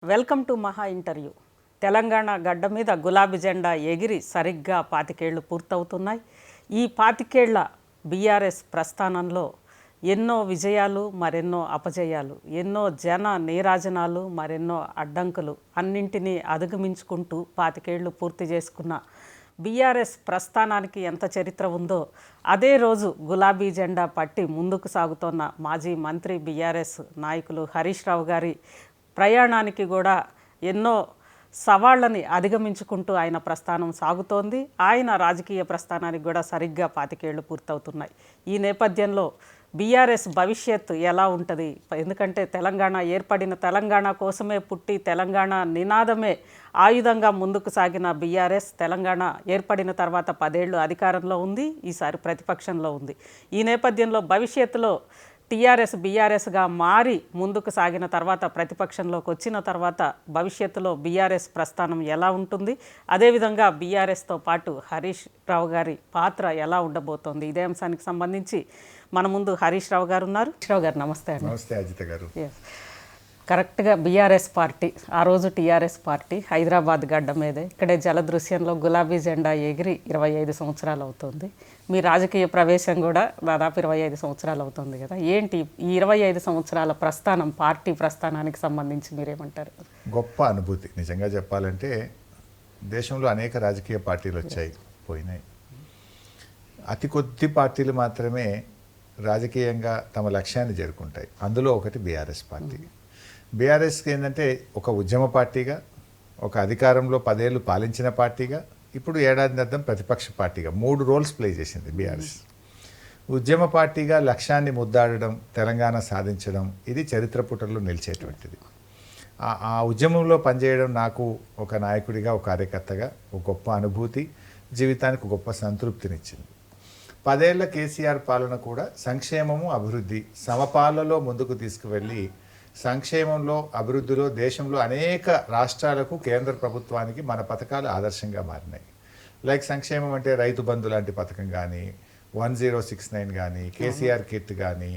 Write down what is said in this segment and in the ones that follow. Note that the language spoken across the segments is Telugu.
వెల్కమ్ టు మహా ఇంటర్వ్యూ. తెలంగాణ గడ్డ మీద గులాబీ జెండా ఎగిరి సరిగ్గా 25 ఏళ్ళు పూర్తవుతున్నాయి. ఈ 25 ఏళ్ల బీఆర్ఎస్ ప్రస్థానంలో ఎన్నో విజయాలు, మరెన్నో అపజయాలు, ఎన్నో జన నీరాజనాలు, మరెన్నో అడ్డంకులు అన్నింటినీ అధిగమించుకుంటూ 25 ఏళ్ళు పూర్తి చేసుకున్న బీఆర్ఎస్ ప్రస్థానానికి ఎంత చరిత్ర ఉందో అదే రోజు గులాబీ జెండా పట్టి ముందుకు సాగుతోన్న మాజీ మంత్రి బీఆర్ఎస్ నాయకులు హరీష్ రావు గారి ప్రయాణానికి కూడా ఎన్నో సవాళ్ళని అధిగమించుకుంటూ ఆయన ప్రస్థానం సాగుతోంది. ఆయన రాజకీయ ప్రస్థానానికి కూడా సరిగ్గా 25 ఏళ్ళు పూర్తవుతున్నాయి. ఈ నేపథ్యంలో బీఆర్ఎస్ భవిష్యత్తు ఎలా ఉంటుంది? ఎందుకంటే ఏర్పడిన తెలంగాణ కోసమే పుట్టి తెలంగాణ నినాదమే ఆయుధంగా ముందుకు సాగిన బీఆర్ఎస్ తెలంగాణ ఏర్పడిన తర్వాత 10 ఏళ్ళు అధికారంలో ఉంది, ఈసారి ప్రతిపక్షంలో ఉంది. ఈ నేపథ్యంలో భవిష్యత్తులో టీఆర్ఎస్ బీఆర్ఎస్గా మారి ముందుకు సాగిన తర్వాత ప్రతిపక్షంలోకి వచ్చిన తర్వాత భవిష్యత్తులో బీఆర్ఎస్ ప్రస్థానం ఎలా ఉంటుంది, అదేవిధంగా బీఆర్ఎస్తో పాటు హరీష్ రావు గారి పాత్ర ఎలా ఉండబోతోంది, ఇదే అంశానికి సంబంధించి మన ముందు హరీష్ రావు గారు ఉన్నారు. హరీష్ రావు గారు నమస్తే అండి. నమస్తే అజిత గారు. కరెక్ట్గా బీఆర్ఎస్ పార్టీ, ఆ రోజు టీఆర్ఎస్ పార్టీ హైదరాబాద్ గడ్డ మీదే ఇక్కడే జలదృశ్యంలో గులాబీ జెండా ఎగిరి 25 సంవత్సరాలు అవుతుంది. మీ రాజకీయ ప్రవేశం కూడా దాదాపు 25 సంవత్సరాలు అవుతుంది కదా. ఏంటి ఈ 25 సంవత్సరాల ప్రస్థానం, పార్టీ ప్రస్థానానికి సంబంధించి మీరేమంటారు? గొప్ప అనుభూతి. నిజంగా చెప్పాలంటే దేశంలో అనేక రాజకీయ పార్టీలు వచ్చాయి, పోయినాయి. అతి కొద్ది పార్టీలు మాత్రమే రాజకీయంగా తమ లక్ష్యాన్ని చేరుకుంటాయి. అందులో ఒకటి బీఆర్ఎస్ పార్టీ. బీఆర్ఎస్కి ఏంటంటే ఒక ఉద్యమ పార్టీగా, ఒక అధికారంలో 10 ఏళ్ళు పాలించిన పార్టీగా, ఇప్పుడు ఏడాదిన్నర్థం ప్రతిపక్ష పార్టీగా 3 రోల్స్ ప్లే చేసింది బీఆర్ఎస్. ఉద్యమ పార్టీగా లక్ష్యాన్ని ముద్దాడడం, తెలంగాణ సాధించడం, ఇది చరిత్ర పుటల్లో నిలిచేటువంటిది. ఆ ఉద్యమంలో పనిచేయడం నాకు ఒక నాయకుడిగా, ఒక కార్యకర్తగా ఒక గొప్ప అనుభూతి, జీవితానికి గొప్ప సంతృప్తినిచ్చింది. 10 ఏళ్ల కేసీఆర్ పాలన కూడా సంక్షేమము, అభివృద్ధి సమపాలలో ముందుకు తీసుకువెళ్ళి సంక్షేమంలో, అభివృద్ధిలో దేశంలో అనేక రాష్ట్రాలకు, కేంద్ర ప్రభుత్వానికి మన పథకాలు ఆదర్శంగా మారినాయి. లైక్ సంక్షేమం అంటే రైతు బంధు లాంటి పథకం కానీ, 1069 కానీ, కేసీఆర్ కిట్ కానీ,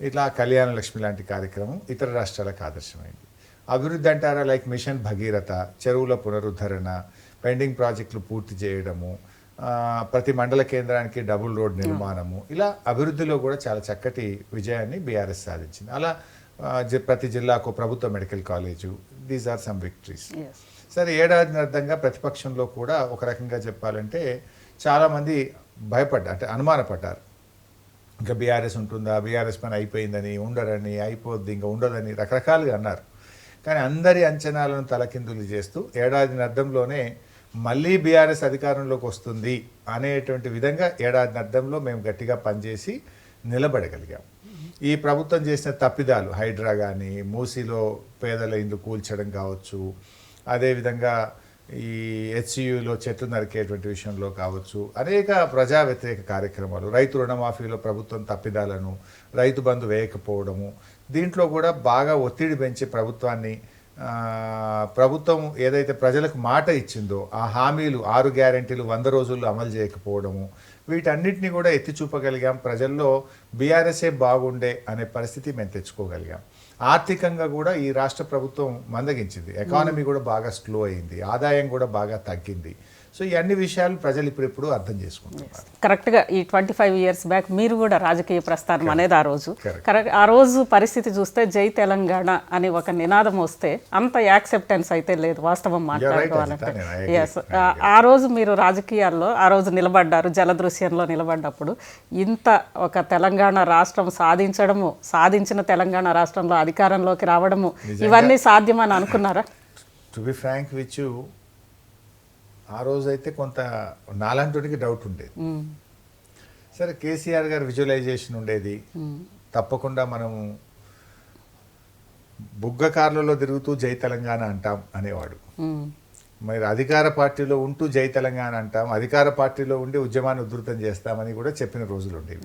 ఇట్లా కళ్యాణ లక్ష్మి లాంటి కార్యక్రమం ఇతర రాష్ట్రాలకు ఆదర్శమైంది. అభివృద్ధి అంటారా, లైక్ మిషన్ భగీరథ, చెరువుల పునరుద్ధరణ, పెండింగ్ ప్రాజెక్టులు పూర్తి చేయడము, ప్రతి మండల కేంద్రానికి డబుల్ రోడ్ నిర్మాణము, ఇలా అభివృద్ధిలో కూడా చాలా చక్కటి విజయాన్ని బీఆర్ఎస్ సాధించింది. అలా ప్రతి జిల్లాకు ప్రభుత్వ medical college, these are some victories. సరే, ఏడాదిన్నర్థంగా ప్రతిపక్షంలో కూడా ఒక రకంగా చెప్పాలంటే చాలామంది అంటే అనుమానపడ్డారు. ఇంకా బీఆర్ఎస్ ఉంటుందా, బీఆర్ఎస్ పని అయిపోయిందని, ఉండరని, అయిపోద్ది, ఇంకా ఉండదని రకరకాలుగా అన్నారు. కానీ అందరి అంచనాలను తలకిందులు చేస్తూ ఏడాదిన్నర్థంలోనే మళ్ళీ బీఆర్ఎస్ అధికారంలోకి వస్తుంది అనేటువంటి విధంగా ఏడాదిన్నర్థంలో మేము గట్టిగా పనిచేసి నిలబడగలిగాం. ఈ ప్రభుత్వం చేసిన తప్పిదాలు, హైడ్రా కానీ, మూసీలో పేదల ఇండ్లు కూల్చడం కావచ్చు, అదేవిధంగా ఈ హెచ్సియులో చెట్లు నరికేటువంటి విషయంలో కావచ్చు, అనేక ప్రజా వ్యతిరేక కార్యక్రమాలు, రైతు రుణమాఫీలో ప్రభుత్వం తప్పిదాలను, రైతు బంధు వేయకపోవడము, దీంట్లో కూడా బాగా ఒత్తిడి పెంచి ప్రభుత్వం ఏదైతే ప్రజలకు మాట ఇచ్చిందో ఆ హామీలు 6 గ్యారెంటీలు 100 రోజుల్లో అమలు చేయకపోవడము, వీటన్నిటిని కూడా ఎత్తి చూపగలిగాం. ప్రజల్లో బీఆర్ఎస్ఏ బాగుండే అనే పరిస్థితి మేము తెచ్చుకోగలిగాం. ఆర్థికంగా కూడా ఈ రాష్ట్ర ప్రభుత్వం మందగించింది, ఎకానమీ కూడా బాగా స్లో అయింది, ఆదాయం కూడా బాగా తగ్గింది. సో ఈ అన్ని విషయాలు ప్రజలు ఇప్పుడు అర్థం చేసుకుంటున్నారు. కరెక్ట్గా ఈ 25 ఇయర్స్ బ్యాక్ మీరు కూడా రాజకీయ ప్రస్థానం అనేది ఆ రోజు పరిస్థితి చూస్తే జై తెలంగాణ అని ఒక నినాదం వస్తే అంత యాక్సెప్టెన్స్ అయితే లేదు, వాస్తవం మాట్లాడుకోవాలంటే. ఎస్, ఆ రోజు మీరు రాజకీయాల్లో ఆ రోజు నిలబడ్డారు, జలదృశ్యంలో నిలబడ్డప్పుడు ఇంత ఒక తెలంగాణ రాష్ట్రం సాధించిన తెలంగాణ రాష్ట్రంలో అధికారంలోకి రావడము, ఇవన్నీ సాధ్యమని అనుకున్నారా? To be frank with you, ఆ రోజైతే కొంత నాలంటుడికి డౌట్ ఉండేది. సరే, కేసీఆర్ గారి విజువలైజేషన్ ఉండేది, తప్పకుండా మనం బుగ్గ కార్లలో తిరుగుతూ జై తెలంగాణ అంటాం అనేవాడు. మరి అధికార పార్టీలో ఉంటూ జై తెలంగాణ అంటాం, అధికార పార్టీలో ఉండి ఉద్యమాన్ని ఉధృతం చేస్తామని కూడా చెప్పిన రోజులు ఉండేవి.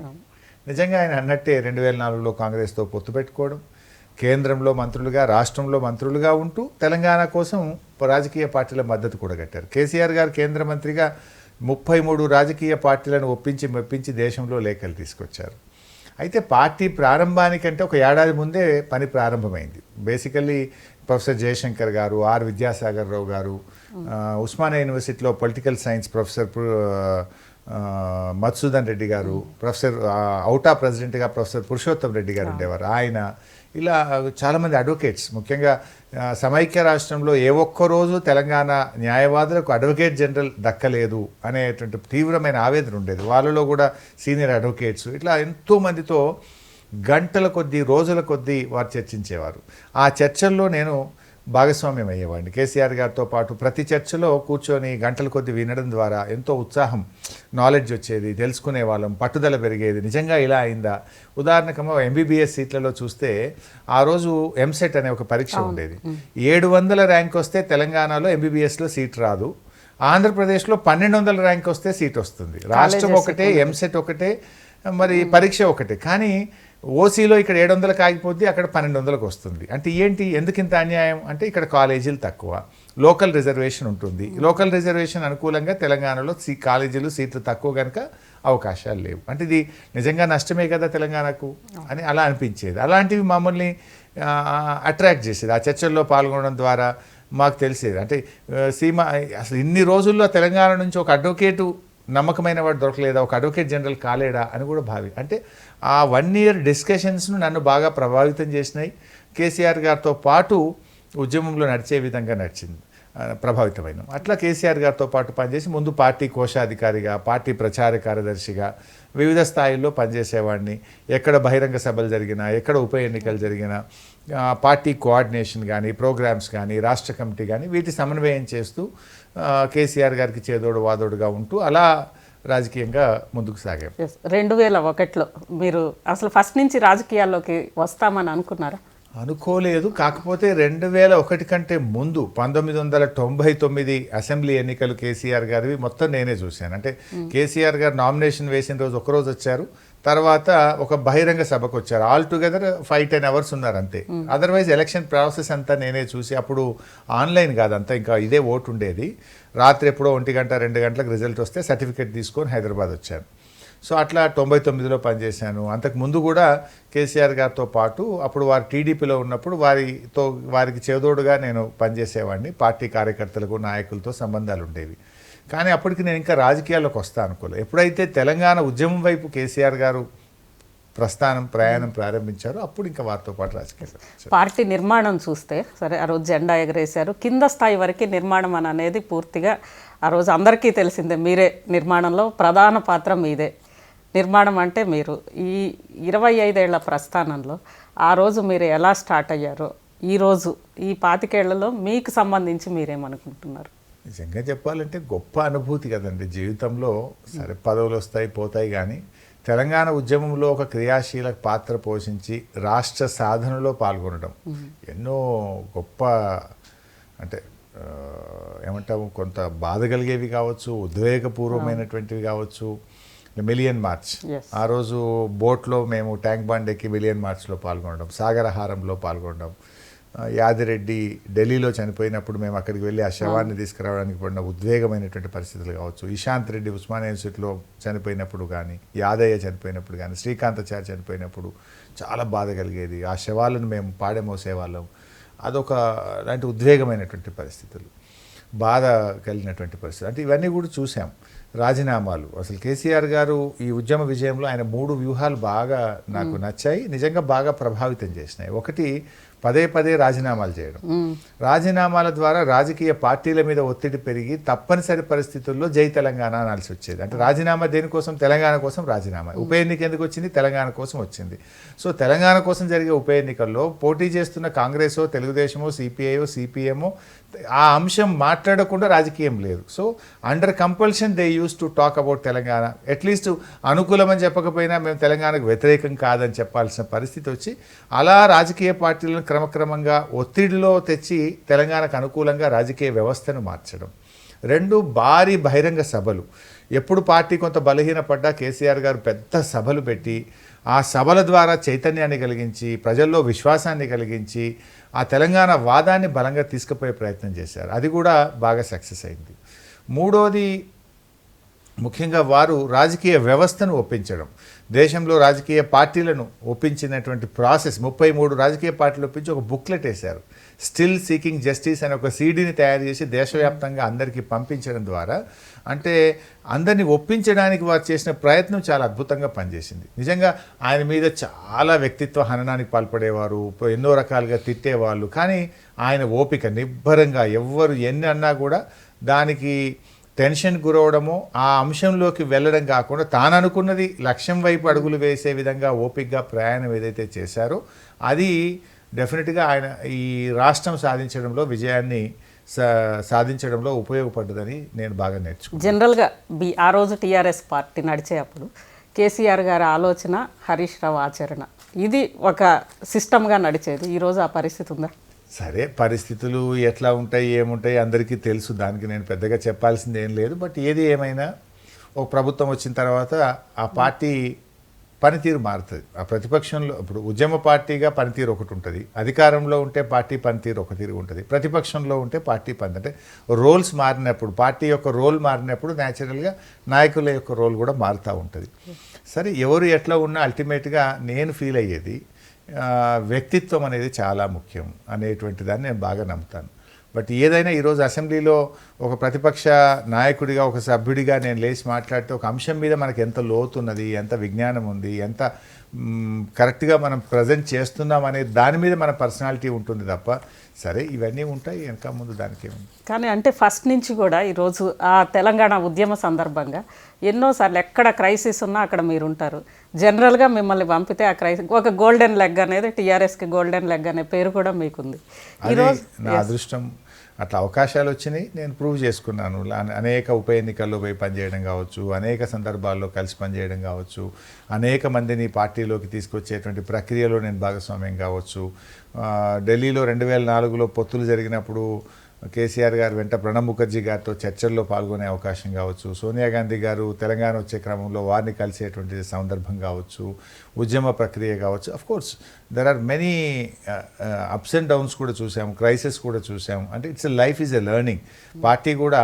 నిజంగా ఆయన అన్నట్టే 2004లో కాంగ్రెస్తో పొత్తు పెట్టుకోవడం, కేంద్రంలో మంత్రులుగా, రాష్ట్రంలో మంత్రులుగా ఉంటూ తెలంగాణ కోసం రాజకీయ పార్టీల మద్దతు కూడా కట్టారు. కేసీఆర్ గారు కేంద్ర మంత్రిగా 33 రాజకీయ పార్టీలను ఒప్పించి మెప్పించి దేశంలో లేఖలు తీసుకొచ్చారు. అయితే పార్టీ ప్రారంభానికంటే ఒక ఏడాది ముందే పని ప్రారంభమైంది. బేసికల్లీ ప్రొఫెసర్ జయశంకర్ గారు, ఆర్ విద్యాసాగర్ రావు గారు, ఉస్మానియా యూనివర్సిటీలో political science professor Madhusudan Reddy గారు, ప్రొఫెసర్ ఔటా ప్రెసిడెంట్గా ప్రొఫెసర్ పురుషోత్తం రెడ్డి గారు ఉండేవారు, ఆయన ఇలా చాలామంది అడ్వకేట్స్, ముఖ్యంగా సమైక్య రాష్ట్రంలో ఏ ఒక్క రోజు తెలంగాణ న్యాయవాదులకు అడ్వకేట్ జనరల్ దక్కలేదు అనేటువంటి తీవ్రమైన ఆవేదన ఉండేది. వాళ్ళలో కూడా సీనియర్ అడ్వకేట్స్ ఇట్లా ఎంతోమందితో గంటల కొద్దీ రోజుల కొద్దీ వారు చర్చించేవారు. ఆ చర్చల్లో నేను భాగస్వామ్యం అయ్యేవాడిని. కేసీఆర్ గారితో పాటు ప్రతి చర్చలో కూర్చొని గంటల కొద్దీ వినడం ద్వారా ఎంతో ఉత్సాహం, నాలెడ్జ్ వచ్చేది, తెలుసుకునే వాళ్ళం, పట్టుదల పెరిగేది. నిజంగా ఇలా అయిందా? ఉదాహరణకు ఎంబీబీఎస్ సీట్లలో చూస్తే ఆ రోజు ఎంసెట్ అనే ఒక పరీక్ష ఉండేది. 700 ర్యాంక్ వస్తే తెలంగాణలో ఎంబీబీఎస్లో సీట్ రాదు, ఆంధ్రప్రదేశ్లో 1200 ర్యాంక్ వస్తే సీట్ వస్తుంది. రాష్ట్రం ఒకటే, ఎంసెట్ ఒకటే, మరి పరీక్ష ఒకటే. కానీ ఓసీలో ఇక్కడ 700కి ఆగిపోద్ది, అక్కడ 1200కి వస్తుంది. అంటే ఏంటి, ఎందుకు ఇంత అన్యాయం అంటే ఇక్కడ కాలేజీలు తక్కువ, లోకల్ రిజర్వేషన్ ఉంటుంది. లోకల్ రిజర్వేషన్ అనుకూలంగా తెలంగాణలో కాలేజీలు సీట్లు తక్కువ కనుక అవకాశాలు లేవు. అంటే ఇది నిజంగా నష్టమే కదా తెలంగాణకు అని అలా అనిపించేది. అలాంటివి మమ్మల్ని అట్రాక్ట్ చేసేది. ఆ చర్చల్లో పాల్గొనడం ద్వారా మాకు తెలిసేది. అంటే సీమ అసలు ఇన్ని రోజుల్లో తెలంగాణ నుంచి ఒక అడ్వకేటు నమ్మకమైన వాడు దొరకలేదా, ఒక అడ్వకేట్ జనరల్ కాలేడా అని కూడా అంటే ఆ 1 ఇయర్ డిస్కషన్స్ను నన్ను బాగా ప్రభావితం చేసినాయి. కేసీఆర్ గారితో పాటు ఉద్యమంలో నడిచే విధంగా ప్రభావితమైన. అట్లా కేసీఆర్ గారితో పాటు పనిచేసి ముందు పార్టీ కోశాధికారిగా, పార్టీ ప్రచార కార్యదర్శిగా వివిధ స్థాయిల్లో పనిచేసేవాడిని. ఎక్కడ బహిరంగ సభలు జరిగినా, ఎక్కడ ఉప ఎన్నికలు జరిగినా పార్టీ కోఆర్డినేషన్ కానీ, ప్రోగ్రామ్స్ కానీ, రాష్ట్ర కమిటీ కానీ వీటి సమన్వయం చేస్తూ కేసీఆర్ గారికి చేదోడు వాదోడుగా ఉంటూ అలా రాజకీయంగా ముందుకు సాగాం. 2001లో మీరు అసలు ఫస్ట్ నుంచి రాజకీయాల్లోకి వస్తామని అనుకున్నారా? అనుకోలేదు. కాకపోతే 2001 కంటే ముందు 1999 అసెంబ్లీ ఎన్నికలు కేసీఆర్ గారివి మొత్తం నేనే చూశాను. అంటే కేసీఆర్ గారు నామినేషన్ వేసిన రోజు ఒకరోజు వచ్చారు, తర్వాత ఒక బహిరంగ సభకు వచ్చారు. ఆల్ టుగెదర్ 5-10 అవర్స్ ఉన్నారు అంతే. అదర్వైజ్ ఎలక్షన్ ప్రాసెస్ అంతా నేనే చూసి, అప్పుడు ఆన్లైన్ కాదంతా, ఇంకా ఇదే ఓటు ఉండేది. రాత్రి ఎప్పుడో 1 గంట 2 గంటలకు రిజల్ట్ వస్తే సర్టిఫికేట్ తీసుకొని హైదరాబాద్ వచ్చాను. సో అట్లా 99లో పనిచేశాను. అంతకు ముందు కూడా కేసీఆర్ గారితో పాటు అప్పుడు వారు టీడీపీలో ఉన్నప్పుడు వారికి చేదోడుగా నేను పనిచేసేవాడిని. పార్టీ కార్యకర్తలకు, నాయకులతో సంబంధాలు ఉండేవి. కానీ అప్పటికి నేను ఇంకా రాజకీయాల్లోకి వస్తా అనుకోలేదు. ఎప్పుడైతే తెలంగాణ ఉద్యమం వైపు కేసీఆర్ గారు ప్రయాణం ప్రారంభించారో అప్పుడు ఇంకా వారితో పాటు రాజకీయాలు. పార్టీ నిర్మాణం చూస్తే సరే, ఆ రోజు జెండా ఎగరేశారు, కింద స్థాయి వరకు నిర్మాణం అనేది పూర్తిగా ఆ రోజు అందరికీ తెలిసిందే. మీరే నిర్మాణంలో ప్రధాన పాత్ర మీదే. నిర్మాణం అంటే మీరు ఈ 25 ఏళ్ల ప్రస్థానంలో ఆ రోజు మీరు ఎలా స్టార్ట్ అయ్యారో, ఈరోజు ఈ 25 ఏళ్లలో మీకు సంబంధించి మీరేమనుకుంటున్నారు? నిజంగా చెప్పాలంటే గొప్ప అనుభూతి కదండి జీవితంలో. సరే, పదవులు వస్తాయి పోతాయి, కానీ తెలంగాణ ఉద్యమంలో ఒక క్రియాశీల పాత్ర పోషించి రాష్ట్ర సాధనలో పాల్గొనడం ఎన్నో గొప్ప, అంటే ఏమంటాము, కొంత బాధ కలిగేవి కావచ్చు, ఉద్వేగపూర్వమైనటువంటివి కావచ్చు. మిలియన్ మార్చ్, ఆ రోజు బోట్లో మేము ట్యాంక్ బండ్ ఎక్కి మిలియన్ మార్చ్లో పాల్గొనడం, సాగరహారంలో పాల్గొనడం, యాదిరెడ్డి ఢిల్లీలో చనిపోయినప్పుడు మేము అక్కడికి వెళ్ళి ఆ శవాన్ని తీసుకురావడానికి పడిన ఉద్వేగమైనటువంటి పరిస్థితులు కావచ్చు, ఇషాంత్ రెడ్డి ఉస్మానియా యూనివర్సిటీలో చనిపోయినప్పుడు కానీ, యాదయ్య చనిపోయినప్పుడు కానీ, శ్రీకాంతాచారి చనిపోయినప్పుడు చాలా బాధ కలిగేది. ఆ శవాలను మేము పాడెమోసేవాళ్ళం. అదొక లాంటి ఉద్వేగమైనటువంటి పరిస్థితులు, బాధ కలిగినటువంటి పరిస్థితులు. అంటే ఇవన్నీ కూడా చూసాం. రాజీనామాలు, అసలు కేసీఆర్ గారు ఈ ఉద్యమ విజయంలో ఆయన 3 వ్యూహాలు బాగా నాకు నచ్చాయి, నిజంగా బాగా ప్రభావితం చేసినాయి. ఒకటి, పదే రాజీనామాలు చేయడం. రాజీనామాల ద్వారా రాజకీయ పార్టీల మీద ఒత్తిడి పెరిగి తప్పనిసరి పరిస్థితుల్లో జై తెలంగాణ అనాల్సి వచ్చేది. అంటే రాజీనామా దేనికోసం? తెలంగాణ కోసం రాజీనామా. ఉప ఎన్నిక ఎందుకు వచ్చింది? తెలంగాణ కోసం వచ్చింది. సో తెలంగాణ కోసం జరిగే ఉప ఎన్నికల్లో పోటీ చేస్తున్న కాంగ్రెసో, తెలుగుదేశమో, సిపిఐఓ, సిపిఎంఓ ఆ అంశం మాట్లాడకుండా రాజకీయం లేదు. So under compulsion they used to talk about Telangana. At least అనుకూలమని చెప్పకపోయినా మేము తెలంగాణకు వ్యతిరేకం కాదని చెప్పాల్సిన పరిస్థితి వచ్చి, అలా రాజకీయ పార్టీలను క్రమక్రమంగా ఒత్తిడిలో తెచ్చి తెలంగాణకు అనుకూలంగా రాజకీయ వ్యవస్థను మార్చడం. 2, భారీ బహిరంగ సభలు. ఎప్పుడు పార్టీ కొంత బలహీనపడ్డా కేసీఆర్ గారు పెద్ద సభలు పెట్టి ఆ సభల ద్వారా చైతన్యాన్ని కలిగించి, ప్రజల్లో విశ్వాసాన్ని కలిగించి, ఆ తెలంగాణ వాదాన్ని బలంగా తీసుకుపోయే ప్రయత్నం చేశారు. అది కూడా బాగా సక్సెస్ అయింది. 3వది, ముఖ్యంగా వారు రాజకీయ వ్యవస్థను ఒప్పించడం, దేశంలో రాజకీయ పార్టీలను ఒప్పించినటువంటి ప్రాసెస్, 33 రాజకీయ పార్టీలు ఒప్పించి ఒక బుక్లెట్ వేశారు. స్టిల్ సీకింగ్ జస్టిస్ అనే ఒక సీడీని తయారు చేసి దేశవ్యాప్తంగా అందరికీ పంపించడం ద్వారా అంటే అందరినీ ఒప్పించడానికి వారు చేసిన ప్రయత్నం చాలా అద్భుతంగా పనిచేసింది. నిజంగా ఆయన మీద చాలా వ్యక్తిత్వ హననానికి పాల్పడేవారు, ఎన్నో రకాలుగా తిట్టేవాళ్ళు. కానీ ఆయన ఓపిక, నిబ్బరంగా ఎవ్వరు ఎన్ని అన్నా కూడా దానికి టెన్షన్ గురవడము, ఆ అంశంలోకి వెళ్ళడం కాకుండా తాను అనుకున్నది లక్ష్యం వైపు అడుగులు వేసే విధంగా ఓపికగా ప్రయాణం ఏదైతే చేశారో అది డెఫినెట్గా ఆయన ఈ రాష్ట్రం సాధించడంలో, విజయాన్ని సాధించడంలో ఉపయోగపడ్డదని నేను బాగా నేర్చుకున్నాను. జనరల్గా ఆ రోజు టీఆర్ఎస్ పార్టీ నడిచేటప్పుడు కేసీఆర్ గారి ఆలోచన, హరీష్ రావు ఆచరణ, ఇది ఒక సిస్టమ్గా నడిచేది. ఈరోజు ఆ పరిస్థితి ఉందా? సరే, పరిస్థితులు ఎట్లా ఉంటాయి ఏముంటాయి అందరికీ తెలుసు, దానికి నేను పెద్దగా చెప్పాల్సింది ఏం లేదు. బట్ ఏది ఏమైనా ఒక ప్రభుత్వం వచ్చిన తర్వాత ఆ పార్టీ పనితీరు మారుతుంది. ఆ ప్రతిపక్షంలో ఇప్పుడు ఉద్యమ పార్టీగా పనితీరు ఒకటి ఉంటుంది, అధికారంలో ఉంటే పార్టీ పనితీరు ఒక తీరు ఉంటుంది, ప్రతిపక్షంలో ఉంటే పార్టీ అంటే రోల్స్ మారినప్పుడు, పార్టీ యొక్క రోల్ మారినప్పుడు న్యాచురల్గా నాయకుల యొక్క రోల్ కూడా మారుతూ ఉంటుంది. సరే, ఎవరు ఎట్లా ఉన్నా అల్టిమేట్గా నేను ఫీల్ అయ్యేది వ్యక్తిత్వం అనేది చాలా ముఖ్యం అనేటువంటి దాన్ని నేను బాగా నమ్ముతాను. బట్ ఏదైనా ఈరోజు అసెంబ్లీలో ఒక ప్రతిపక్ష నాయకుడిగా, ఒక సభ్యుడిగా నేను లేచి మాట్లాడితే ఒక అంశం మీద మనకు ఎంత లోతున్నది, ఎంత విజ్ఞానం ఉంది, ఎంత కరెక్ట్గా మనం ప్రజెంట్ చేస్తున్నాం అనే దాని మీద మన పర్సనాలిటీ ఉంటుంది తప్ప, సరే ఇవన్నీ ఉంటాయి వెనక ముందు దానికి ఏముంది. కానీ అంటే ఫస్ట్ నుంచి కూడా ఈరోజు ఆ తెలంగాణ ఉద్యమ సందర్భంగా ఎన్నోసార్లు ఎక్కడ క్రైసిస్ ఉన్నా అక్కడ మీరు ఉంటారు. జనరల్గా మిమ్మల్ని పంపితే ఆ క్రైసిస్ ఒక గోల్డెన్ లెగ్ అనేది, టీఆర్ఎస్కి గోల్డెన్ లెగ్ అనే పేరు కూడా మీకుంది. ఈరోజు నా అదృష్టం, అట్లా అవకాశాలు వచ్చినాయి, నేను ప్రూవ్ చేసుకున్నాను. అనేక ఉప ఎన్నికల్లో పోయి పనిచేయడం కావచ్చు, అనేక సందర్భాల్లో కలిసి పనిచేయడం కావచ్చు, అనేక మందిని పార్టీలోకి తీసుకొచ్చేటువంటి ప్రక్రియలో నేను భాగస్వామ్యం కావచ్చు. ఢిల్లీలో 2004లో పొత్తులు జరిగినప్పుడు కేసీఆర్ గారు వెంట ప్రణబ్ ముఖర్జీ గారితో చర్చల్లో పాల్గొనే అవకాశం కావచ్చు, సోనియా గాంధీ గారు తెలంగాణ వచ్చే క్రమంలో వారిని కలిసేటువంటి సందర్భం కావచ్చు, ఉద్యమ ప్రక్రియ కావచ్చు. Of course there are many ups and downs కూడా చూసాము, క్రైసిస్ కూడా చూసాము. అంటే it's life is a learning. Party కూడా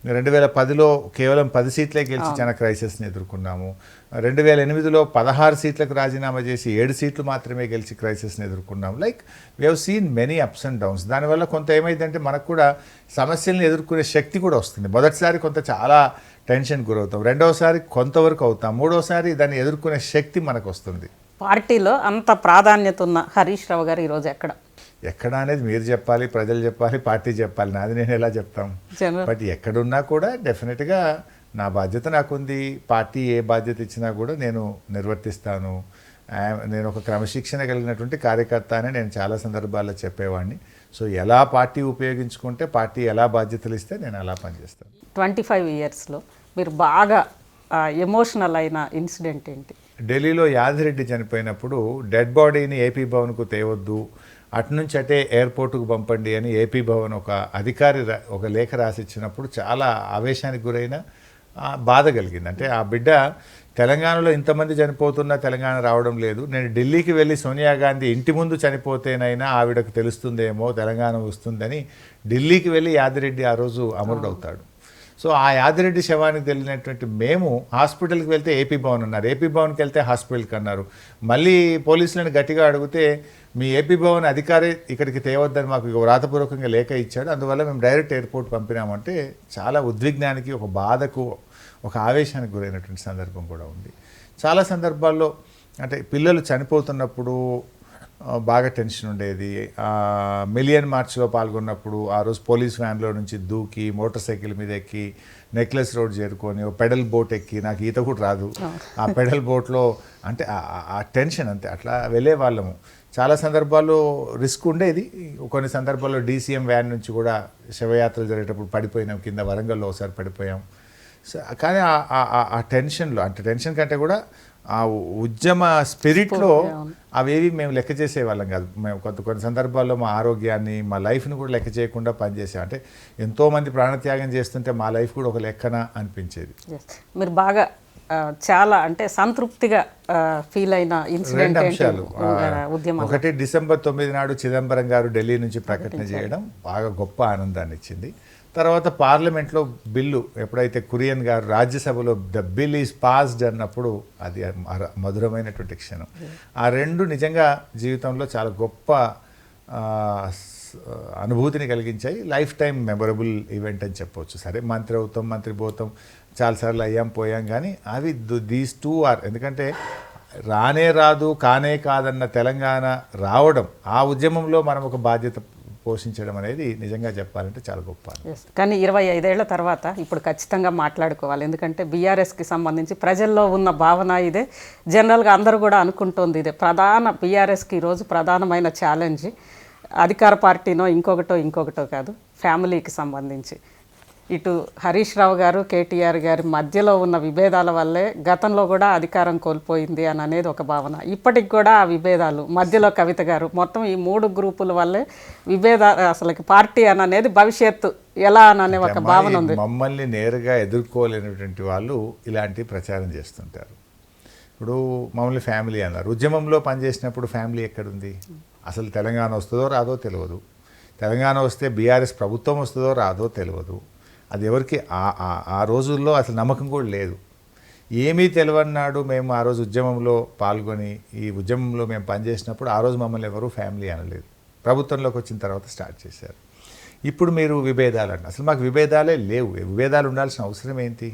2010లో కేవలం 10 సీట్లే గెలిచి చాలా క్రైసిస్ని ఎదుర్కొన్నాము. 2008లో 16 సీట్లకు రాజీనామా చేసి 7 సీట్లు మాత్రమే గెలిచి క్రైసిస్ని ఎదుర్కొన్నాము. Like we have seen many ups and downs. దానివల్ల కొంత ఏమైందంటే మనకు కూడా సమస్యలను ఎదుర్కొనే శక్తి కూడా వస్తుంది. మొదటిసారి కొంత చాలా టెన్షన్ గురవుతాం, రెండవసారి కొంతవరకు అవుతాం, మూడోసారి దాన్ని ఎదుర్కొనే శక్తి మనకు వస్తుంది. పార్టీలో అంత ప్రాధాన్యత ఉన్న హరీష్ రావు గారు ఈరోజు ఎక్కడ అనేది మీరు చెప్పాలి, ప్రజలు చెప్పాలి, పార్టీ చెప్పాలి, నాది నేను ఎలా చెప్తాం. బట్ ఎక్కడున్నా కూడా డెఫినెట్గా నా బాధ్యత నాకుంది. పార్టీ ఏ బాధ్యత ఇచ్చినా కూడా నేను నిర్వర్తిస్తాను. నేను ఒక క్రమశిక్షణ కలిగినటువంటి కార్యకర్త అని నేను చాలా సందర్భాల్లో చెప్పేవాడిని. సో ఎలా పార్టీ ఉపయోగించుకుంటే, పార్టీ ఎలా బాధ్యతలు ఇస్తే నేను అలా పనిచేస్తాను. 25 ఇయర్స్లో మీరు బాగా ఎమోషనల్ అయిన ఇన్సిడెంట్ ఏంటి? ఢిల్లీలో యాదిరెడ్డి చనిపోయినప్పుడు డెడ్ బాడీని ఏపీ భవన్కు తేవద్దు, అటునుంచి అటే ఎయిర్పోర్టుకు పంపండి అని ఏపీ భవన్ ఒక అధికారి ఒక లేఖ రాసిచ్చినప్పుడు చాలా ఆవేశానికి గురైన బాధ కలిగింది. అంటే ఆ బిడ్డ తెలంగాణలో ఇంతమంది చనిపోతున్నా తెలంగాణ రావడం లేదు, నేను ఢిల్లీకి వెళ్ళి సోనియా గాంధీ ఇంటి ముందు చనిపోతేనైనా ఆవిడకు తెలుస్తుందేమో తెలంగాణ వస్తుందని ఢిల్లీకి వెళ్ళి యాదిరెడ్డి ఆ రోజు అమరుడవుతాడు. సో ఆ యాదిరెడ్డి శవానికి తెలియనటువంటి మేము హాస్పిటల్కి వెళ్తే ఏపీ భవన్ అన్నారు, ఏపీ భవన్కి వెళ్తే హాస్పిటల్కి అన్నారు. మళ్ళీ పోలీసులను గట్టిగా అడిగితే మీ ఏపీ భవన్ అధికారి ఇక్కడికి తేవద్దని మాకు వ్రాతపూర్వకంగా లేఖ ఇచ్చాడు, అందువల్ల మేము డైరెక్ట్ ఎయిర్పోర్ట్ పంపినామంటే చాలా ఉద్విగ్నానికి, ఒక బాధకు, ఒక ఆవేశానికి గురైనటువంటి సందర్భం కూడా ఉంది. చాలా సందర్భాల్లో అంటే పిల్లలు చనిపోతున్నప్పుడు బాగా టెన్షన్ ఉండేది. మిలియన్ మార్చ్లో పాల్గొన్నప్పుడు ఆ రోజు పోలీస్ వ్యాన్లో నుంచి దూకి మోటార్ సైకిల్ మీద ఎక్కి నెక్లెస్ రోడ్ చేరుకొని పెడల్ బోట్ ఎక్కి, నాకు ఈత కూడా రాదు, ఆ పెడల్ బోట్లో అంటే ఆ టెన్షన్ అంతే, అట్లా వెళ్ళే వాళ్ళము. చాలా సందర్భాల్లో రిస్క్ ఉండేది. కొన్ని సందర్భాల్లో డీసీఎం వ్యాన్ నుంచి కూడా శవయాత్రలు జరిగేటప్పుడు పడిపోయినాం, కింద వరంగల్లో ఒకసారి పడిపోయాం. సో కానీ ఆ టెన్షన్లో, అంటే టెన్షన్ కంటే కూడా ఆ ఉద్యమ స్పిరిట్లో అవేవి మేము లెక్క చేసేవాళ్ళం కాదు. మేము కొన్ని సందర్భాల్లో మా ఆరోగ్యాన్ని, మా లైఫ్ని కూడా లెక్క చేయకుండా పనిచేసాం. అంటే ఎంతోమంది ప్రాణత్యాగం చేస్తుంటే మా లైఫ్ కూడా ఒక లెక్కన అనిపించేది. మీరు బాగా చాలా అంటే సంతృప్తిగా ఫీల్ అయిన ఇన్సిడెంట్ అంశాలు. ఒకటి, డిసెంబర్ 9 నాడు చిదంబరం గారు ఢిల్లీ నుంచి ప్రకటన చేయడం బాగా గొప్ప ఆనందాన్ని ఇచ్చింది. తర్వాత పార్లమెంట్లో బిల్లు ఎప్పుడైతే కురియన్ గారు రాజ్యసభలో ద బిల్ ఈజ్ పాస్డ్ అన్నప్పుడు అది మధురమైనటువంటి క్షణం. ఆ రెండు నిజంగా జీవితంలో చాలా గొప్ప అనుభూతిని కలిగించాయి. లైఫ్ టైం మెమరబుల్ ఈవెంట్ అని చెప్పవచ్చు. సరే మంత్రి అవుతాం, మంత్రి పోతాం, చాలాసార్లు అయ్యాం పోయాం, కానీ అవి దీస్ టూ ఆర్, ఎందుకంటే రానే రాదు కానే కాదన్న తెలంగాణ రావడం, ఆ ఉద్యమంలో మనం ఒక బాధ్యత పోషించడం అనేది నిజంగా చెప్పాలంటే చాలా గొప్ప. కానీ 25 ఏళ్ల తర్వాత ఇప్పుడు ఖచ్చితంగా మాట్లాడుకోవాలి. ఎందుకంటే బీఆర్ఎస్కి సంబంధించి ప్రజల్లో ఉన్న భావన ఇదే, జనరల్గా అందరూ కూడా అనుకుంటోంది ఇదే. బీఆర్ఎస్కి ఈరోజు ప్రధానమైన ఛాలెంజ్ అధికార పార్టీనో ఇంకొకటో కాదు, ఫ్యామిలీకి సంబంధించి. ఇటు హరీష్ రావు గారు, కేటీఆర్ గారి మధ్యలో ఉన్న విభేదాల వల్లే గతంలో కూడా అధికారం కోల్పోయింది అని అనేది ఒక భావన. ఇప్పటికి కూడా ఆ విభేదాలు, మధ్యలో కవిత గారు, మొత్తం ఈ 3 గ్రూపుల వల్లే అసలు పార్టీ అనేది భవిష్యత్తు ఎలా అనే ఒక భావన ఉంది. మమ్మల్ని నేరుగా ఎదుర్కోలేనటువంటి వాళ్ళు ఇలాంటి ప్రచారం చేస్తుంటారు. ఇప్పుడు మమ్మల్ని ఫ్యామిలీ అన్నారు, ఉద్యమంలో పనిచేసినప్పుడు ఫ్యామిలీ ఎక్కడుంది? అసలు తెలంగాణ వస్తుందో రాదో తెలియదు, తెలంగాణ వస్తే బీఆర్ఎస్ ప్రభుత్వం వస్తుందో రాదో తెలియదు. అది ఎవరికి ఆ రోజుల్లో అసలు నమ్మకం కూడా లేదు. ఏమీ తెలియన్నాడు మేము ఆ రోజు ఉద్యమంలో పాల్గొని ఈ ఉద్యమంలో మేము పనిచేసినప్పుడు ఆ రోజు మమ్మల్ని ఎవరూ ఫ్యామిలీ అనలేదు. ప్రభుత్వంలోకి వచ్చిన తర్వాత స్టార్ట్ చేశారు. ఇప్పుడు మీరు విభేదాలు అంటే అసలు మాకు విభేదాలే లేవు. విభేదాలు ఉండాల్సిన అవసరం ఏంటి?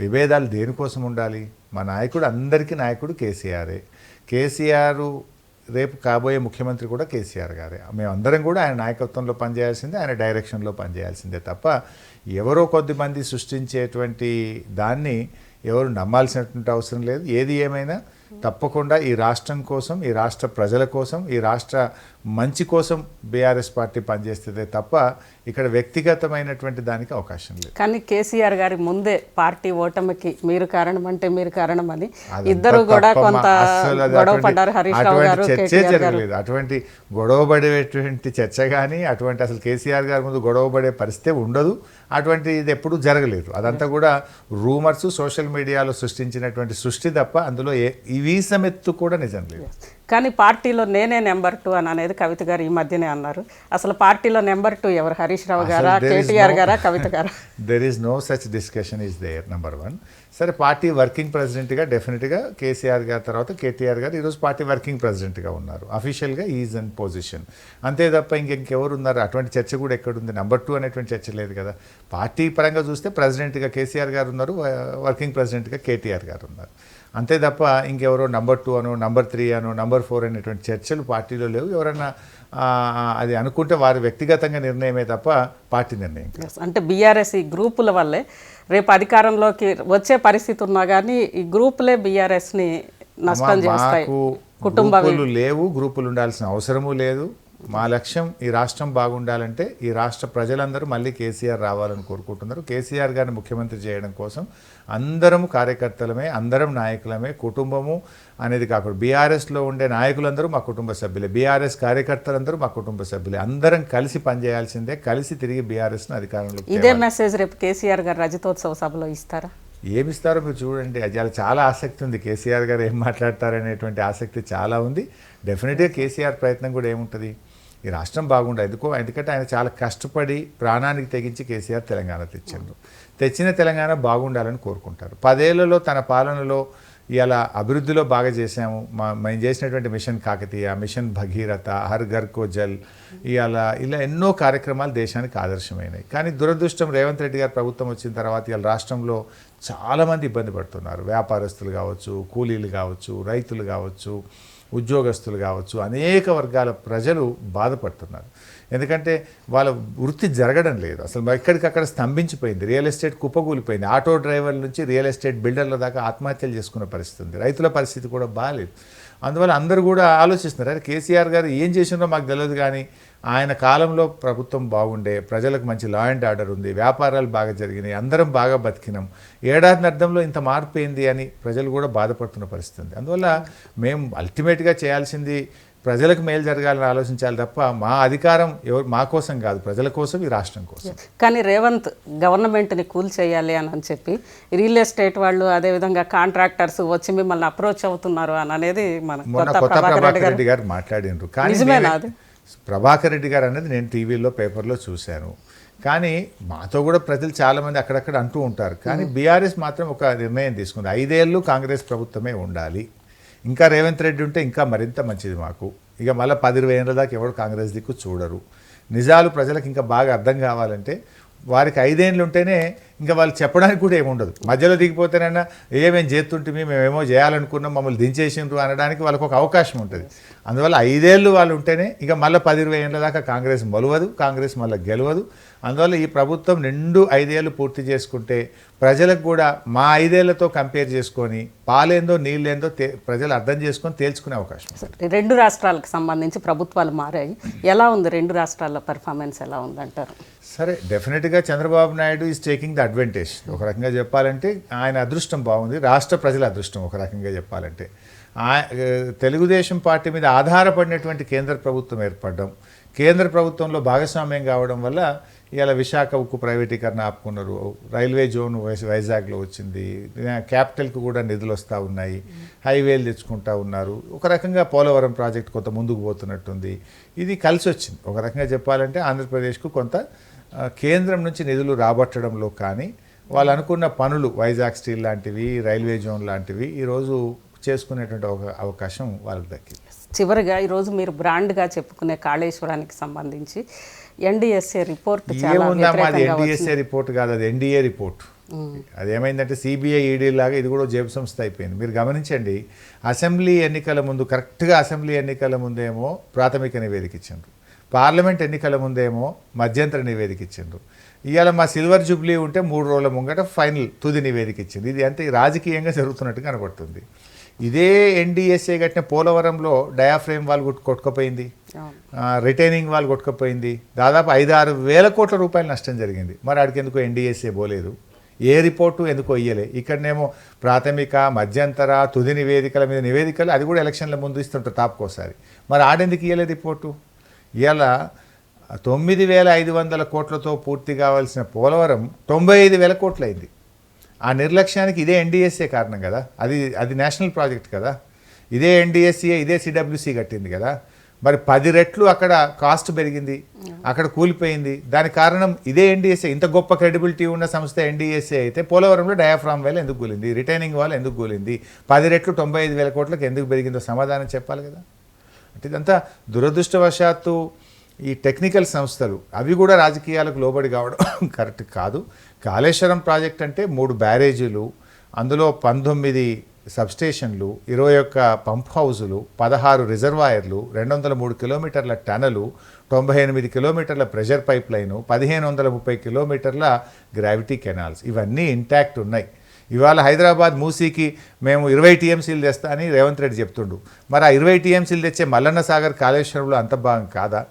విభేదాలు దేనికోసం ఉండాలి? మా నాయకుడు, అందరికీ నాయకుడు కేసీఆరే. కేసీఆర్ రేపు కాబోయే ముఖ్యమంత్రి కూడా కేసీఆర్ గారే. మేమందరం కూడా ఆయన నాయకత్వంలో పనిచేయాల్సిందే, ఆయన డైరెక్షన్లో పనిచేయాల్సిందే తప్ప ఎవరో కొద్దిమంది సృష్టించేటువంటి దాన్ని ఎవరు నమ్మాల్సినటువంటి అవసరం లేదు. ఏది ఏమైనా తప్పకుండా ఈ రాష్ట్రం కోసం, ఈ రాష్ట్ర ప్రజల కోసం, ఈ రాష్ట్ర మంచి కోసం బీఆర్ఎస్ పార్టీ పనిచేస్తుంది తప్ప ఇక్కడ వ్యక్తిగతమైనటువంటి దానికి అవకాశం లేదు. కానీ కేసీఆర్ గారి ముందే పార్టీ ఓటమికి మీరు కారణం అంటే మీరు కారణం అని ఇద్దరు కూడా కొంత గొడవ పడ్డారు. హరీష్ రావు గారు, చర్చే జరగలేదు. అటువంటి గొడవ పడేటువంటి చర్చ కానీ అటువంటి అసలు కేసీఆర్ గారి ముందు గొడవ పడే పరిస్థితి ఉండదు. అటువంటి ఇది ఎప్పుడూ జరగలేదు. అదంతా కూడా రూమర్స్, సోషల్ మీడియాలో సృష్టించినటువంటి సృష్టి తప్ప అందులో ఈ వీసమెత్తు కూడా నిజం లేదు. కానీ పార్టీలో నేనే నెంబర్ 2 అని అనేది కవిత గారు ఈ మధ్యనే అన్నారు. అసలు పార్టీలో నెంబర్ 2 ఎవరు? హరీష్ రావు గారా, కేటీఆర్ గారా, కవిత గారా? There is no such discussion is there. Number 1. సరే, పార్టీ వర్కింగ్ ప్రెసిడెంట్గా డెఫినెట్గా కేసీఆర్ గారి తర్వాత కేటీఆర్ గారు ఈరోజు పార్టీ వర్కింగ్ ప్రెసిడెంట్గా ఉన్నారు. అఫీషియల్గా ఈజ్ ఇన్ పొజిషన్, అంతే తప్ప ఇంకెవరు ఉన్నారు? అటువంటి చర్చ కూడా ఎక్కడుంది? నెంబర్ 2 అనేటువంటి చర్చ లేదు కదా. పార్టీ పరంగా చూస్తే ప్రెసిడెంట్గా కేసీఆర్ గారు ఉన్నారు, వర్కింగ్ ప్రెసిడెంట్గా కేటీఆర్ గారు ఉన్నారు, అంతే తప్ప ఇంకెవరో నెంబర్ 2 అనో, నెంబర్ 3 అనో, నెంబర్ 4 అనేటువంటి చర్చలు పార్టీలో లేవు. ఎవరన్నా అది అనుకుంటే వారి వ్యక్తిగతంగా నిర్ణయమే తప్ప పార్టీ నిర్ణయం. అంటే బీఆర్ఎస్ ఈ గ్రూపుల వల్లే రేపు అధికారంలోకి వచ్చే పరిస్థితి ఉన్నా కానీ ఈ గ్రూపులే బీఆర్ఎస్ని నష్టం చేస్తాయి. కుటుంబాలు లేవు, గ్రూపులు ఉండాల్సిన అవసరమూ లేదు. మా లక్ష్యం ఈ రాష్ట్రం బాగుండాలంటే ఈ రాష్ట్ర ప్రజలందరూ మళ్ళీ కేసీఆర్ రావాలని కోరుకుంటున్నారు. కేసీఆర్ గారిని ముఖ్యమంత్రి చేయడం కోసం అందరం కార్యకర్తలమే, అందరం నాయకులమే. కుటుంబము అనేది కాకుండా బీఆర్ఎస్లో ఉండే నాయకులందరూ మా కుటుంబ సభ్యులే, బీఆర్ఎస్ కార్యకర్తలందరూ మా కుటుంబ సభ్యులే. అందరం కలిసి పనిచేయాల్సిందే, కలిసి తిరిగి బీఆర్ఎస్ను అధికారంలో. ఇదే మెసేజ్ రేపు కేసీఆర్ గారు రజతోత్సవ సభలో ఇస్తారా? ఏమిస్తారో మీరు చూడండి. అది చాలా ఆసక్తి ఉంది. కేసీఆర్ గారు ఏం మాట్లాడతారనేటువంటి ఆసక్తి చాలా ఉంది. డెఫినెట్గా కేసీఆర్ ప్రయత్నం కూడా ఏముంటుంది, ఈ రాష్ట్రం బాగుండదు. ఎందుకంటే ఆయన చాలా కష్టపడి ప్రాణానికి తెగించి కేసీఆర్ తెలంగాణ తెచ్చిన తెలంగాణ బాగుండాలని కోరుకుంటారు. 10 ఏళ్లలో తన పాలనలో ఇలా అభివృద్ధిలో బాగా చేశాము. మేము చేసినటువంటి మిషన్ కాకతీయ, మిషన్ భగీరథ, హర్ ఘర్ కో జల్, ఇలా ఎన్నో కార్యక్రమాలు దేశానికి ఆదర్శమైనవి. కానీ దురదృష్టం, రేవంత్ రెడ్డి గారు ప్రభుత్వం వచ్చిన తర్వాత ఇలా రాష్ట్రంలో చాలామంది ఇబ్బంది పడుతున్నారు. వ్యాపారస్తులు కావచ్చు, కూలీలు కావచ్చు, రైతులు కావచ్చు, ఉద్యోగస్తులు కావచ్చు, అనేక వర్గాల ప్రజలు బాధపడుతున్నారు. ఎందుకంటే వాళ్ళ వృత్తి జరగడం లేదు. అసలు ఎక్కడికక్కడ స్తంభించిపోయింది. రియల్ ఎస్టేట్ కుప్పగూలిపోయింది. ఆటో డ్రైవర్ల నుంచి రియల్ ఎస్టేట్ బిల్డర్ల దాకా ఆత్మహత్యలు చేసుకునే పరిస్థితి ఉంది. రైతుల పరిస్థితి కూడా బాగాలేదు. అందువల్ల అందరూ కూడా ఆలోచిస్తున్నారు, అరే కేసీఆర్ గారు ఏం చేసినో మాకు తెలియదు, కానీ ఆయన కాలంలో ప్రభుత్వం బాగుండే, ప్రజలకు మంచి లా అండ్ ఆర్డర్ ఉంది, వ్యాపారాలు బాగా జరిగినాయి, అందరం బాగా బతికినాం, ఏడాది అర్థంలో ఇంత మార్పు ఏంది అని ప్రజలు కూడా బాధపడుతున్న పరిస్థితి ఉంది. అందువల్ల మేము అల్టిమేట్గా చేయాల్సింది ప్రజలకు మేలు జరగాలని ఆలోచించాలి తప్ప మా అధికారం మా కోసం కాదు, ప్రజల కోసం, ఈ రాష్ట్రం కోసం. కానీ రేవంత్ గవర్నమెంట్ని కూల్ చేయాలి అని చెప్పి రియల్ ఎస్టేట్ వాళ్ళు, అదేవిధంగా కాంట్రాక్టర్స్ వచ్చి మిమ్మల్ని అప్రోచ్ అవుతున్నారు అని అనేది మొన్న కొత్త ప్రభాకర్ రెడ్డి గారు మాట్లాడినారు. కానీ ప్రభాకర్ రెడ్డి గారు అనేది నేను టీవీలో పేపర్లో చూశాను. కానీ మాతో కూడా ప్రజలు చాలామంది అక్కడక్కడ అంటూ ఉంటారు. కానీ బీఆర్ఎస్ మాత్రం ఒక నిర్ణయం తీసుకుంది, 5 ఏళ్ళు కాంగ్రెస్ ప్రభుత్వమే ఉండాలి, ఇంకా రేవంత్ రెడ్డి ఉంటే ఇంకా మరింత మంచిది మాకు, ఇక మళ్ళీ 10-20 ఏళ్ళ దాకా ఎవరు కాంగ్రెస్ దిక్కు చూడరు, నిజాలు ప్రజలకు ఇంకా బాగా అర్థం కావాలంటే వారికి 5 ఏళ్ళు ఉంటేనే ఇంకా వాళ్ళు చెప్పడానికి కూడా ఏముండదు. మధ్యలో దిగిపోతేనన్నా మేము చేస్తుంటే మేమేమో చేయాలనుకున్నాం మమ్మల్ని దించేసిండ్రు అనడానికి వాళ్ళకు ఒక అవకాశం ఉంటుంది. అందువల్ల 5 ఏళ్ళు వాళ్ళు ఉంటేనే ఇక మళ్ళీ 10-20 ఏళ్ళ దాకా కాంగ్రెస్ మొలవదు, కాంగ్రెస్ మళ్ళీ గెలవదు. అందువల్ల ఈ ప్రభుత్వం నిండు 5 ఏళ్ళు పూర్తి చేసుకుంటే ప్రజలకు కూడా మా 5 ఏళ్లతో కంపేర్ చేసుకొని పాలేందో నీళ్ళేందో ప్రజలు అర్థం చేసుకొని తేల్చుకునే అవకాశం. రెండు రాష్ట్రాలకు సంబంధించి ప్రభుత్వాలు మారాయి, ఎలా ఉంది రెండు రాష్ట్రాల పెర్ఫార్మెన్స్ ఎలా ఉందంటారు? సరే, డెఫినెట్గా Chandrababu Naidu is taking the advantage. ఒక రకంగా చెప్పాలంటే ఆయన అదృష్టం బాగుంది, రాష్ట్ర ప్రజల అదృష్టం ఒక రకంగా చెప్పాలంటే. తెలుగుదేశం పార్టీ మీద ఆధారపడినటువంటి కేంద్ర ప్రభుత్వం ఏర్పడడం, కేంద్ర ప్రభుత్వంలో భాగస్వామ్యం కావడం వల్ల ఇవాళ విశాఖ ఉక్కు ప్రైవేటీకరణ ఆపుకున్నారు, రైల్వే జోన్ వైజాగ్లో వచ్చింది, క్యాపిటల్కి కూడా నిధులు వస్తూ ఉన్నాయి, హైవేలు తెచ్చుకుంటూ ఉన్నారు, ఒక రకంగా పోలవరం ప్రాజెక్ట్ కొంత ముందుకు పోతున్నట్టుంది. ఇది కలిసి వచ్చింది. ఒక రకంగా చెప్పాలంటే ఆంధ్రప్రదేశ్కు కొంత కేంద్రం నుంచి నిధులు రాబట్టడంలో కానీ వాళ్ళు అనుకున్న పనులు వైజాగ్ స్టీల్ లాంటివి, రైల్వే జోన్ లాంటివి ఈరోజు చేసుకునేటువంటి ఒక అవకాశం వాళ్ళకి దక్కింది. చివరిగా ఈరోజు మీరు బ్రాండ్గా చెప్పుకునే కాళేశ్వరానికి సంబంధించి ఎన్డీఎస్ఏ రిపోర్ట్ ఏముందమ్మా, అది ఎన్డీఎస్ఏ రిపోర్ట్ కాదు, అది ఎన్డీఏ రిపోర్ట్. అది ఏమైందంటే సిబిఐ ఈడీ లాగా ఇది కూడా జేబు సంస్థ అయిపోయింది. మీరు గమనించండి, అసెంబ్లీ ఎన్నికల ముందు కరెక్ట్గా అసెంబ్లీ ఎన్నికల ముందేమో ప్రాథమిక నివేదిక ఇచ్చిండ్రు, పార్లమెంట్ ఎన్నికల ముందేమో మధ్యంతర నివేదిక ఇచ్చిండ్రు, ఇవాళ మా సిల్వర్ జూబ్లీ ఉంటే 3 రోజుల ముంగట ఫైనల్ తుది నివేదిక ఇచ్చింది. ఇది అంతే రాజకీయంగా జరుగుతున్నట్టు కనబడుతుంది. ఇదే ఎన్డీఎస్ఏ కట్టిన పోలవరంలో డయాఫ్రేమ్ వాళ్ళు కొట్టుకుపోయింది, రిటైనింగ్ వాళ్ళు కొట్టుకుపోయింది, దాదాపు 5-6 వేల కోట్ల రూపాయలు నష్టం జరిగింది. మరి ఆడికి ఎందుకు ఎన్డీఎస్ఏ పోలేదు, ఏ రిపోర్టు ఎందుకో ఇయ్యలే? ఇక్కడనేమో ప్రాథమిక మధ్యంతర తుది నివేదికల మీద నివేదికలు, అది కూడా ఎలక్షన్ల ముందు ఇస్తుంటారు తాపుకోసారి. మరి ఆడెందుకు ఇయ్యలే రిపోర్టు? ఇవాళ 9,500 కోట్లతో పూర్తి కావాల్సిన పోలవరం 95,000 కోట్లు అయింది. ఆ నిర్లక్ష్యానికి ఇదే ఎన్డీఎస్ఏ కారణం కదా, అది నేషనల్ ప్రాజెక్ట్ కదా, ఇదే ఎన్డీఎస్ఏ ఇదే సిడబ్ల్యూసీ కట్టింది కదా. మరి 10 రెట్లు అక్కడ కాస్ట్ పెరిగింది, అక్కడ కూలిపోయింది. దానికి కారణం ఇదే ఎన్డీఎస్ఏ. ఇంత గొప్ప క్రెడిబిలిటీ ఉన్న సంస్థ ఎన్డీఎస్ఏ అయితే పోలవరంలో డయాఫ్రామ్ వేల ఎందుకు కూలింది, రిటైనింగ్ వాళ్ళు ఎందుకు కూలింది, 10 రెట్లు 95,000 కోట్లకు ఎందుకు పెరిగిందో సమాధానం చెప్పాలి కదా. అంటే ఇదంతా దురదృష్టవశాత్తు ఈ టెక్నికల్ సంస్థలు అవి కూడా రాజకీయాలకు లోబడి కావడం కరెక్ట్ కాదు. కాళేశ్వరం ప్రాజెక్ట్ అంటే 3 బ్యారేజీలు, అందులో 19 సబ్స్టేషన్లు, 21 పంప్ హౌజులు, 16 రిజర్వాయర్లు, 203 కిలోమీటర్ల టనలు, 98 కిలోమీటర్ల ప్రెషర్ పైప్ లైను, 1530 కిలోమీటర్ల గ్రావిటీ కెనాల్స్, ఇవన్నీ ఇంటాక్ట్ ఉన్నాయి. ఇవాళ హైదరాబాద్ మూసీకి మేము 20 టీఎంసీలు తెస్తా అని రేవంత్ రెడ్డి చెప్తుండు. మరి ఆ 20 టీఎంసీలు తెచ్చే మల్లన్న సాగర్ కాళేశ్వరంలో అంత భాగం కాదా?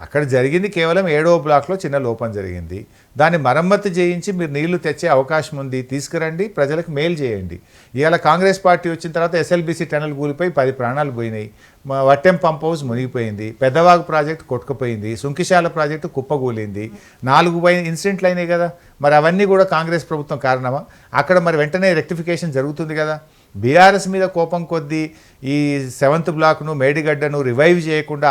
అక్కడ జరిగింది కేవలం 7వ బ్లాక్లో చిన్న లోపం జరిగింది. దాన్ని మరమ్మతు చేయించి మీరు నీళ్లు తెచ్చే అవకాశం ఉంది, తీసుకురండి, ప్రజలకు మేలు చేయండి. ఇవాళ కాంగ్రెస్ పార్టీ వచ్చిన తర్వాత ఎస్ఎల్బీసీ టనల్ కూలిపోయి 10 ప్రాణాలు పోయినాయి, వట్టెం పంప్ హౌస్ మునిగిపోయింది, పెద్దవాగు ప్రాజెక్టు కొట్టుకుపోయింది, సుంకిశాల ప్రాజెక్టు కుప్పగూలింది, 4 ఇన్సిడెంట్లు అయినాయి కదా. మరి అవన్నీ కూడా కాంగ్రెస్ ప్రభుత్వం కారణమా? అక్కడ మరి వెంటనే రెక్టిఫికేషన్ జరుగుతుంది కదా. బీఆర్ఎస్ మీద కోపం కొద్దీ ఈ 7th బ్లాక్ను మేడిగడ్డను రివైవ్ చేయకుండా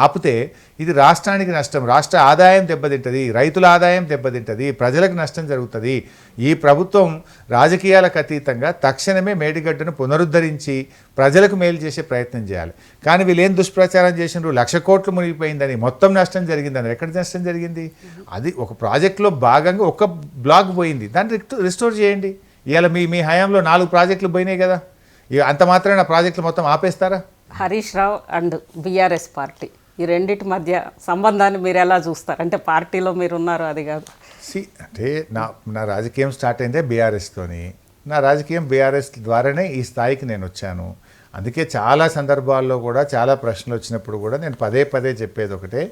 ఆపితే ఇది రాష్ట్రానికి నష్టం, రాష్ట్ర ఆదాయం దెబ్బతింటుంది, రైతుల ఆదాయం దెబ్బతింటుంది, ప్రజలకు నష్టం జరుగుతుంది. ఈ ప్రభుత్వం రాజకీయాలకు అతీతంగా తక్షణమే మేడిగడ్డను పునరుద్ధరించి ప్రజలకు మేలు చేసే ప్రయత్నం చేయాలి. కానీ వీళ్ళు ఏం దుష్ప్రచారం చేసినారు, 1,00,000 కోట్లు మునిగిపోయిందని, మొత్తం నష్టం జరిగిందని. ఎక్కడ నష్టం జరిగింది? అది ఒక ప్రాజెక్టులో భాగంగా ఒక బ్లాక్ పోయింది, దాన్ని రిస్టోర్ చేయండి. ఇవాళ మీ హయాంలో 4 ప్రాజెక్టులు పోయినాయి కదా, అంత మాత్రమే ప్రాజెక్టులు మొత్తం ఆపేస్తారా? Harish Rao and BRS party ఈ రెండింటి మధ్య సంబంధాన్ని మీరు ఎలా చూస్తారు? అంటే పార్టీలో మీరు ఉన్నారు, అది కాదు. అంటే నా రాజకీయం స్టార్ట్ అయిందే బీఆర్ఎస్తోని, నా రాజకీయం బీఆర్ఎస్ ద్వారానే ఈ స్థాయికి నేను వచ్చాను. అందుకే చాలా సందర్భాల్లో కూడా చాలా ప్రశ్నలు వచ్చినప్పుడు కూడా నేను పదే చెప్పేది ఒకటే,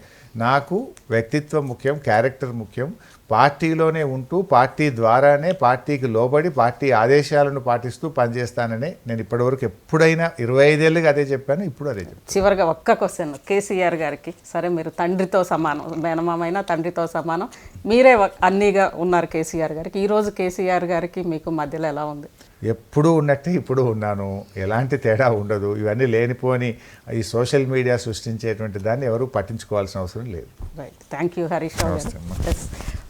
నాకు వ్యక్తిత్వం ముఖ్యం, క్యారెక్టర్ ముఖ్యం. పార్టీలోనే ఉంటూ పార్టీ ద్వారానే పార్టీకి లోబడి పార్టీ ఆదేశాలను పాటిస్తూ పనిచేస్తానని నేను ఇప్పటివరకు ఎప్పుడైనా 25 ఏళ్ళుగా అదే చెప్పాను, ఇప్పుడు అదే చెప్పాను. చివరిగా ఒక్క క్వశ్చన్ కేసీఆర్ గారికి, సరే మీరు తండ్రితో సమానం, మేనమామైనా తండ్రితో సమానం, మీరే అన్నీగా ఉన్నారు కేసీఆర్ గారికి. ఈరోజు కేసీఆర్ గారికి మీకు మధ్యలో ఎలా ఉంది? ఎప్పుడూ ఉన్నట్టే ఇప్పుడు ఉన్నాను, ఎలాంటి తేడా ఉండదు. ఇవన్నీ లేనిపోని ఈ సోషల్ మీడియా సృష్టించేటువంటి దాన్ని ఎవరు పట్టించుకోవాల్సిన అవసరం లేదు. Right, thank you Harish Rao గారు.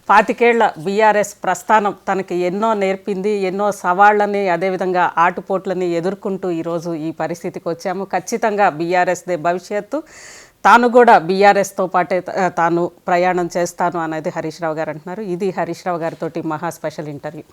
25 ఏళ్ల బీఆర్ఎస్ ప్రస్థానం తనకి ఎన్నో నేర్పింది, ఎన్నో సవాళ్ళని అదేవిధంగా ఆటుపోట్లని ఎదుర్కొంటూ ఈరోజు ఈ పరిస్థితికి వచ్చాము. ఖచ్చితంగా బీఆర్ఎస్దే భవిష్యత్తు, తాను కూడా బీఆర్ఎస్తో పాటే తాను ప్రయాణం చేస్తాను అనేది హరీష్ రావు గారు అంటున్నారు. ఇది హరీష్ రావు గారితో మహా స్పెషల్ ఇంటర్వ్యూ.